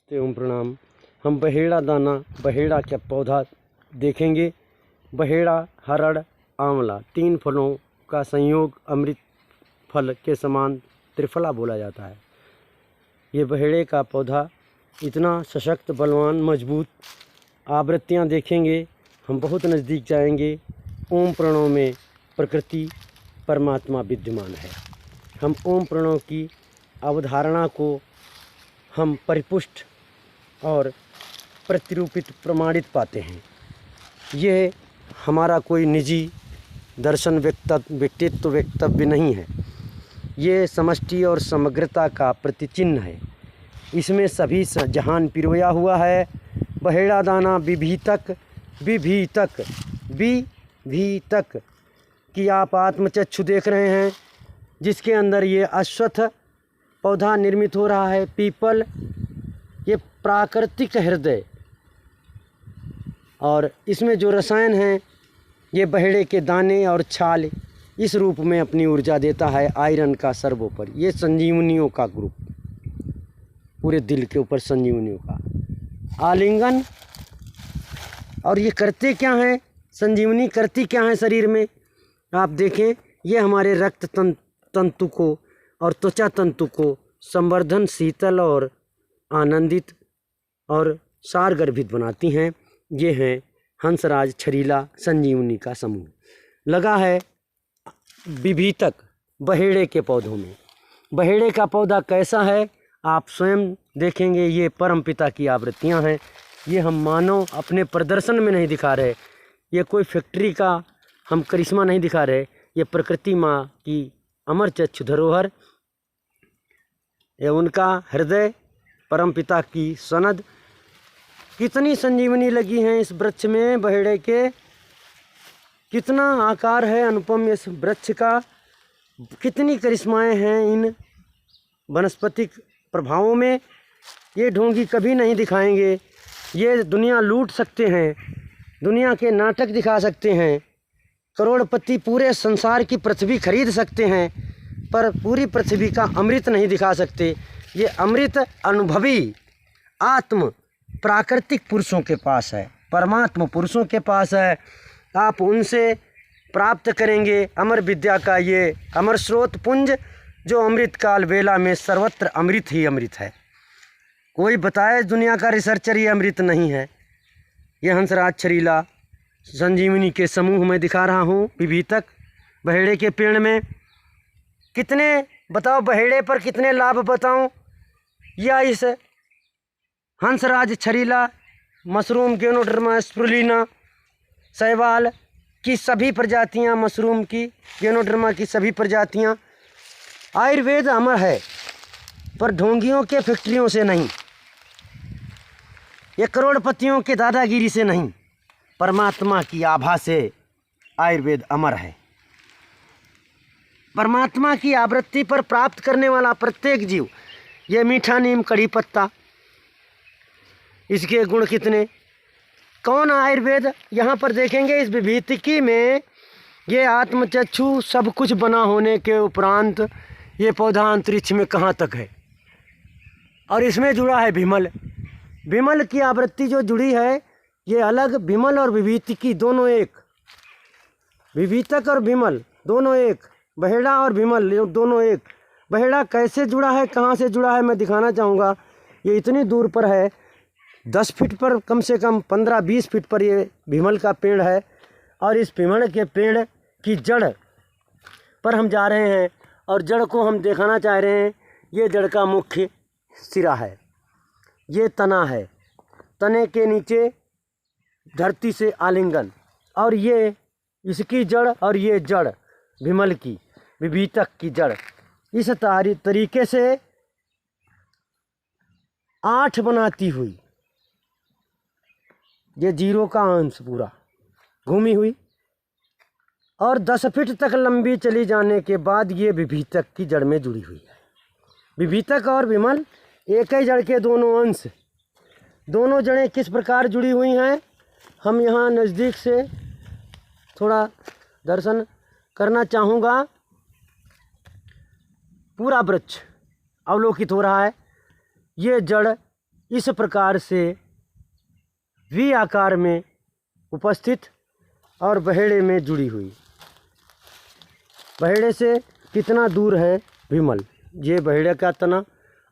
नमस्ते ओम प्रणाम। हम बहेड़ा दाना बहेड़ा का पौधा देखेंगे। बहेड़ा, हरड़, आंवला 3 फलों का संयोग अमृत फल के समान त्रिफला बोला जाता है। ये बहेड़े का पौधा इतना सशक्त, बलवान, मजबूत। आवृत्तियाँ देखेंगे, हम बहुत नज़दीक जाएंगे। ओम प्रणव में प्रकृति परमात्मा विद्यमान है। हम ओम प्रणव की अवधारणा को हम परिपुष्ट और प्रतिरूपित प्रमाणित पाते हैं। ये हमारा कोई निजी दर्शन व्यक्तित्व वक्तव्य नहीं है। ये समष्टि और समग्रता का प्रतिचिन्ह है। इसमें सभी जहान पिरोया हुआ है। बहेड़ा दाना विभीतक कि आप आत्मचक्षु देख रहे हैं, जिसके अंदर ये अश्वत्थ पौधा निर्मित हो रहा है। पीपल, ये प्राकृतिक हृदय, और इसमें जो रसायन हैं ये बहेड़े के दाने और छाल इस रूप में अपनी ऊर्जा देता है। आयरन का सर्वोपरि ये संजीवनियों का ग्रुप, पूरे दिल के ऊपर संजीवनियों का आलिंगन। और ये करते क्या हैं, संजीवनी करती क्या है शरीर में, आप देखें। ये हमारे रक्त तंतु को और त्वचा तंतु को संवर्धन, शीतल और आनंदित और सारगर्भित बनाती हैं। ये हैं हंसराज छरीला संजीवनी का समूह। लगा है विभीतक बहेड़े के पौधों में। बहेड़े का पौधा कैसा है आप स्वयं देखेंगे। ये परमपिता की आवृत्तियां हैं। ये हम मानव अपने प्रदर्शन में नहीं दिखा रहे, ये कोई फैक्ट्री का हम करिश्मा नहीं दिखा रहे। ये प्रकृति माँ की अमर चक्षु धरोहर, ये उनका हृदय, परमपिता की सनद। कितनी संजीवनी लगी है इस वृक्ष में, बहेड़े के। कितना आकार है अनुपम इस वृक्ष का। कितनी करिश्माएं हैं इन वनस्पतिक प्रभावों में। ये ढोंगी कभी नहीं दिखाएंगे। ये दुनिया लूट सकते हैं, दुनिया के नाटक दिखा सकते हैं, करोड़पति पूरे संसार की पृथ्वी खरीद सकते हैं, पर पूरी पृथ्वी का अमृत नहीं दिखा सकते। ये अमृत अनुभवी आत्म प्राकृतिक पुरुषों के पास है, परमात्मा पुरुषों के पास है। आप उनसे प्राप्त करेंगे अमर विद्या का ये अमर स्रोत पुंज, जो अमृत काल वेला में सर्वत्र अमृत ही अमृत है। कोई बताए दुनिया का रिसर्चर ये अमृत नहीं है। ये हंसराज छरीला संजीवनी के समूह में दिखा रहा हूँ। विभीतक बहेड़े के पेड़ में कितने, बताओ बहेड़े पर कितने लाभ बताऊं। या इस हंसराज छरीला मशरूम गेनोडर्मा स्प्रुलिना शैवाल की सभी प्रजातियां, मशरूम की गेनोडर्मा की सभी प्रजातियां। आयुर्वेद अमर है, पर ढोंगियों के फैक्ट्रियों से नहीं, ये करोड़पतियों के दादागिरी से नहीं, परमात्मा की आभा से आयुर्वेद अमर है। परमात्मा की आवृत्ति पर प्राप्त करने वाला प्रत्येक जीव, ये मीठा नीम कड़ी पत्ता, इसके गुण कितने। कौन आयुर्वेद यहाँ पर देखेंगे इस विभीतिकी में। ये आत्मचक्षु सब कुछ बना होने के उपरांत ये पौधा अंतरिक्ष में कहाँ तक है। और इसमें जुड़ा है विमल। विमल की आवृत्ति जो जुड़ी है, ये अलग। विमल और विभीतिकी दोनों एक, विभीतक और विमल दोनों एक, बहेड़ा और विमल दोनों एक। बहेड़ा कैसे जुड़ा है, कहाँ से जुड़ा है, मैं दिखाना चाहूँगा। ये इतनी दूर पर है, 10 फीट पर, कम से कम 15-20 फीट पर ये विमल का पेड़ है। और इस विमल के पेड़ की जड़ पर हम जा रहे हैं और जड़ को हम दिखाना चाह रहे हैं। ये जड़ का मुख्य सिरा है, ये तना है, तने के नीचे धरती से आलिंगन, और ये इसकी जड़, और ये जड़ विमल की, विभीतक की जड़। इस तरीके से 8 बनाती हुई ये जीरो का अंश पूरा घूमी हुई, और 10 फीट तक लंबी चली जाने के बाद ये विभीतक की जड़ में जुड़ी हुई है। विभीतक और विमल एक ही जड़ के दोनों अंश। दोनों जड़ें किस प्रकार जुड़ी हुई हैं, हम यहाँ नज़दीक से थोड़ा दर्शन करना चाहूँगा। पूरा वृक्ष अवलोकित हो रहा है। ये जड़ इस प्रकार से वी आकार में उपस्थित और बहेड़े में जुड़ी हुई। बहेड़े से कितना दूर है भीमल, ये बहेड़े का तना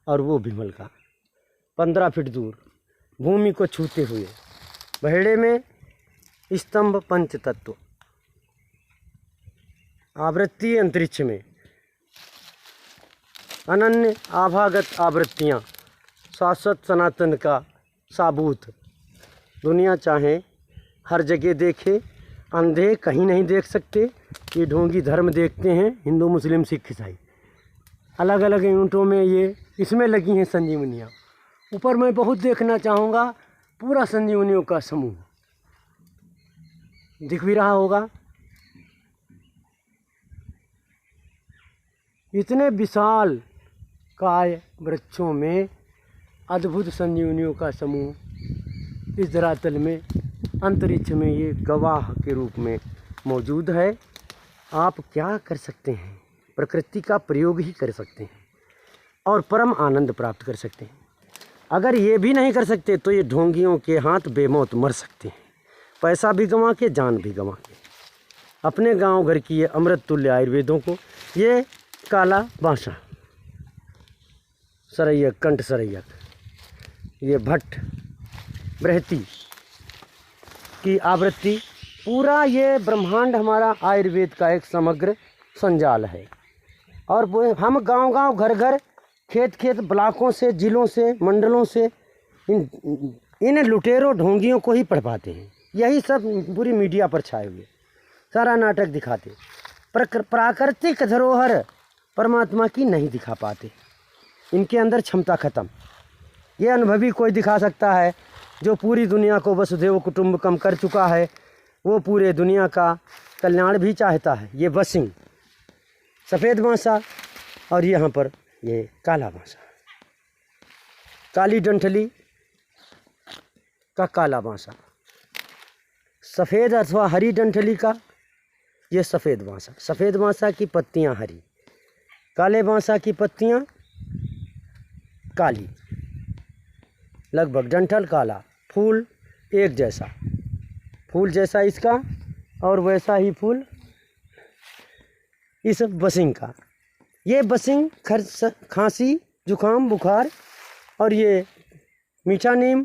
और वो भीमल का 15 फीट दूर भूमि को छूते हुए। बहेड़े में स्तंभ पंच तत्व, आवृत्ति अंतरिक्ष में अनन्य आभागत आवृत्तियाँ, शाश्वत सनातन का साबूत। दुनिया चाहे हर जगह देखे, अंधे कहीं नहीं देख सकते। ये ढोंगी धर्म देखते हैं, हिंदू मुस्लिम सिख ईसाई, अलग अलग यूनिटों में ये इसमें लगी हैं संजीवनियाँ। ऊपर मैं बहुत देखना चाहूँगा, पूरा संजीवनियों का समूह दिख भी रहा होगा। इतने विशाल काय वृक्षों में अद्भुत संजीवनियों का समूह इस धरातल में अंतरिक्ष में ये गवाह के रूप में मौजूद है। आप क्या कर सकते हैं? प्रकृति का प्रयोग ही कर सकते हैं और परम आनंद प्राप्त कर सकते हैं। अगर ये भी नहीं कर सकते तो ये ढोंगियों के हाथ बेमौत मर सकते हैं, पैसा भी गंवा के, जान भी गंवा के। अपने गांव घर की ये अमृत तुल्य आयुर्वेदों को, ये काला बांसा सरैयक, कंठ सरैयक, ये भट्ट बृहति की आवृत्ति, पूरा ये ब्रह्मांड हमारा आयुर्वेद का एक समग्र संजाल है। और वो हम गांव-गांव, घर-घर, खेत-खेत, ब्लॉकों से, जिलों से, मंडलों से इन लुटेरों ढोंगियों को ही पढ़ पाते हैं। यही सब पूरी मीडिया पर छाए हुए सारा नाटक दिखाते। प्राकृतिक धरोहर परमात्मा की नहीं दिखा पाते, इनके अंदर क्षमता खत्म। ये अनुभवी कोई दिखा सकता है जो पूरी दुनिया को वसुधैव कुटुंबकम कर चुका है, वो पूरे दुनिया का कल्याण भी चाहता है। ये बसिंग सफ़ेद बांसा और यहाँ पर ये काला बांसा, काली डंठली का काला बांसा, सफ़ेद अथवा हरी डंठली का ये सफ़ेद बांसा। सफ़ेद बांसा की पत्तियाँ हरी, काले बांसा की पत्तियाँ काली, लगभग डंठल काला, फूल एक जैसा, फूल जैसा इसका और वैसा ही फूल इस बसिंग का। ये बसिंग खांसी, जुखाम, बुखार और ये मीठा नीम,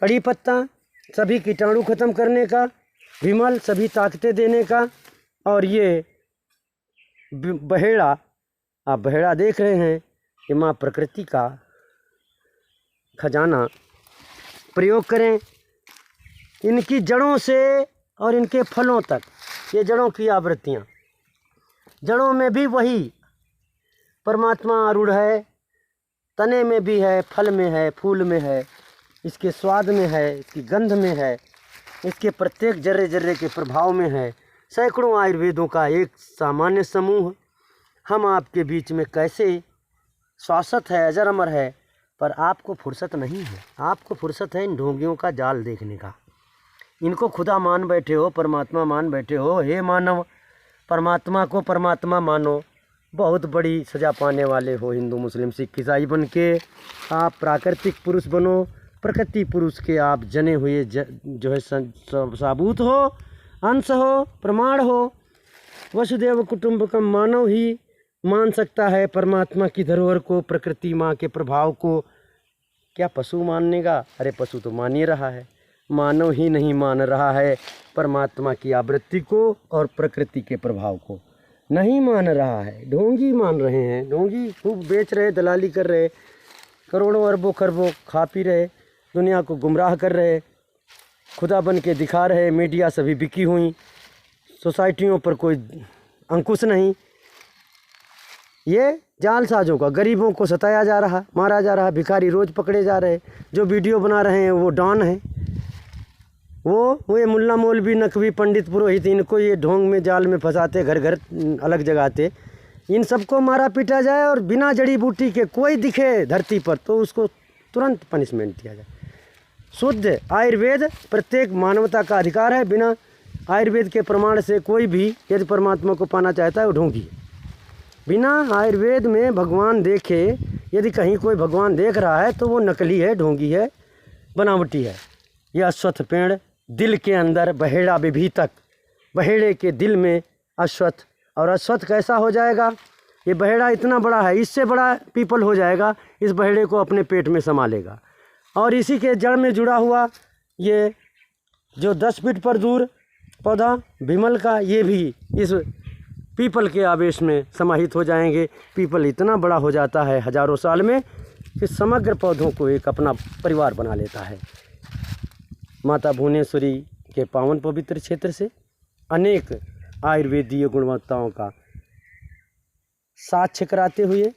कड़ी पत्ता, सभी कीटाणु खत्म करने का, विमल सभी ताकतें देने का। और ये बहेड़ा, आप बहेड़ा देख रहे हैं, ये माँ प्रकृति का खजाना। प्रयोग करें इनकी जड़ों से और इनके फलों तक, ये जड़ों की आवृत्तियाँ, जड़ों में भी वही परमात्मा आरूढ़ है, तने में भी है, फल में है, फूल में है, इसके स्वाद में है, इसकी गंध में है, इसके प्रत्येक जर्रे जर्रे के प्रभाव में है। सैकड़ों आयुर्वेदों का एक सामान्य समूह हम आपके बीच में कैसे शाश्वत है, अजर अमर है, पर आपको फुर्सत नहीं है। आपको फुर्सत है इन ढोंगियों का जाल देखने का। इनको खुदा मान बैठे हो, परमात्मा मान बैठे हो। हे मानव, परमात्मा को परमात्मा मानो, बहुत बड़ी सज़ा पाने वाले हो। हिंदू मुस्लिम सिख ईसाई बन के आप प्राकृतिक पुरुष बनो, प्रकृति पुरुष के आप जने हुए जो है साबूत हो, अंश हो, प्रमाण हो। वसुधैव कुटुंबकम मानव ही मान सकता है परमात्मा की धरोहर को, प्रकृति माँ के प्रभाव को। क्या पशु मानेगा? अरे पशु तो मान ही रहा है, मानव ही नहीं मान रहा है परमात्मा की आवृत्ति को और प्रकृति के प्रभाव को नहीं मान रहा है। ढोंगी मान रहे हैं, ढोंगी खूब बेच रहे, दलाली कर रहे, करोड़ों अरबों खरबों खा पी रहे, दुनिया को गुमराह कर रहे, खुदा बन के दिखा रहे। मीडिया सभी बिकी हुई, सोसाइटियों पर कोई अंकुश नहीं। ये जालसाजों का, गरीबों को सताया जा रहा, मारा जा रहा, भिखारी रोज़ पकड़े जा रहे। जो वीडियो बना रहे हैं वो डॉन है, वो ये मुल्ला मौलवी नकवी पंडित पुरोहित, इनको ये ढोंग में जाल में फंसाते, घर घर अलग जगाते। इन सबको मारा पीटा जाए और बिना जड़ी बूटी के कोई दिखे धरती पर तो उसको तुरंत पनिशमेंट दिया जाए। शुद्ध आयुर्वेद प्रत्येक मानवता का अधिकार है। बिना आयुर्वेद के प्रमाण से कोई भी यदि परमात्मा को पाना चाहता है वो ढोंगी। बिना आयुर्वेद में भगवान देखे यदि कहीं कोई भगवान देख रहा है तो वो नकली है, ढोंगी है, बनावटी है। यह अश्वत्थ पेड़ दिल के अंदर बहेड़ा विभीतक, बहेड़े के दिल में अश्वत्थ। और अश्वत्थ कैसा हो जाएगा? ये बहेड़ा इतना बड़ा है, इससे बड़ा पीपल हो जाएगा, इस बहेड़े को अपने पेट में समा लेगा। और इसी के जड़ में जुड़ा हुआ ये जो 10 फीट पर दूर पौधा भीमल का, ये भी इस पीपल के आवेश में समाहित हो जाएंगे। पीपल इतना बड़ा हो जाता है हजारों साल में कि समग्र पौधों को एक अपना परिवार बना लेता है। माता भुवनेश्वरी के पावन पवित्र क्षेत्र से अनेक आयुर्वेदीय गुणवत्ताओं का साक्ष्य कराते हुए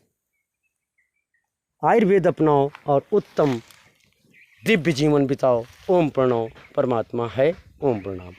आयुर्वेद अपनाओ और उत्तम दिव्य जीवन बिताओ। ओम प्रणव परमात्मा है। ओम प्रणाम।